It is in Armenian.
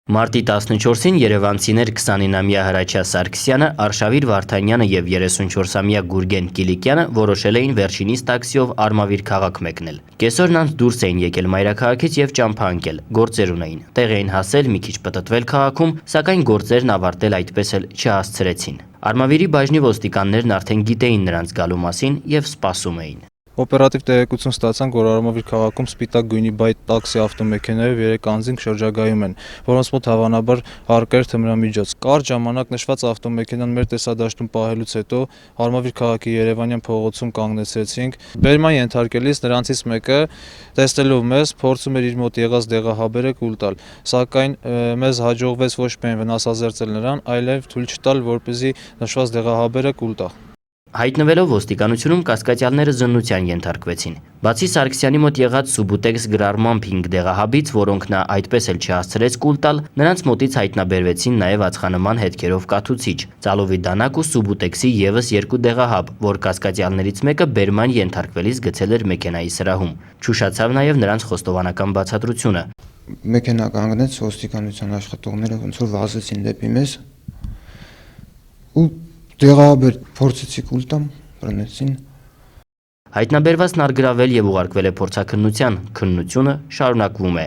Մարտի 14-ին երևանցիներ 29-ամյա Հրաչյա Սարգսյանը, Արշավիր Վարդանյանը և 34-ամյա Գուրգեն Կիլիկյանը որոշել էին վերջինիս տաքսիով Արմավիր քաղաք մեկնել։ Կեսօրն անց դուրս էին եկել մայրաքաղաքից և ճամփա ընկել, գործեր ունեին։ Տեղ էին հասել, մի քիչ պտտվել քաղաքում, սակայն գործերն ավարտել այդպես էլ չհասցրեցին։ Արմավիրի բաժնի ոստիկաններն արդեն գիտեին նրանց գալու մասին և սպասում էին։ Օպերատիվ տեղեկություն ստացանք, որ Արմավիր քաղաքում սպիտակ գույնի բայտ տաքսի ավտոմեքենայով 3 անձինք շրջագայում են, որոնց մոտ հավանաբար առկա էր թմրամիջոց։ Կարճ ժամանակ նշված ավտոմեքենան մեր տեսադաշտում պահելուց հետո Արմավիր քաղաքի Երևանյան փողոցում կանգնեցրեցինք։ Բերման ենթարկելիս նրանցից մեկը, տեսնելով մեզ, փորձում էր իր մոտ եղած դեղահաբերը կուլ տալ, սակայն մեզ հաջողվեց ոչ միայն վնասազերծել նրան, այլև թույլ չտալ, որպեսզի նշված դեղահաբերը կուլ տա։ Հայտնվելով ոստիկանությունում կասկածյալները զննության ենթարկվեցին։ Բացի Սարգսյանի մոտ եղած Սուբուտեքս գրառմամբ 5 դեղահաբից, որոնք նա այդպես էլ չհասցրեց կուլ տալ, նրանց մոտից հայտնաբերվեցին նաև ածխանման հետքերով կաթուցիչ, ծալովի դանակ ու Սուբուտեքսի ևս 2 դեղահաբ, որ կասկածյալներից մեկը բերման ենթարկվելիս գցել էր մեքենայի սրահում։ Չուշացավ նաև նրանց խոստովանական բացատրությունը։ Մեքենա կանգնեց, ոստիկանության աշխատողները ոնց որ վազեցին դեպի մեզ ու դեղահաբեր փորձեցի կուլ տամ, բռնեցին։ Հայտնաբերվածն առգրավել և ուղարկվել է փորձաքննության, քննությունը շարունակվում է։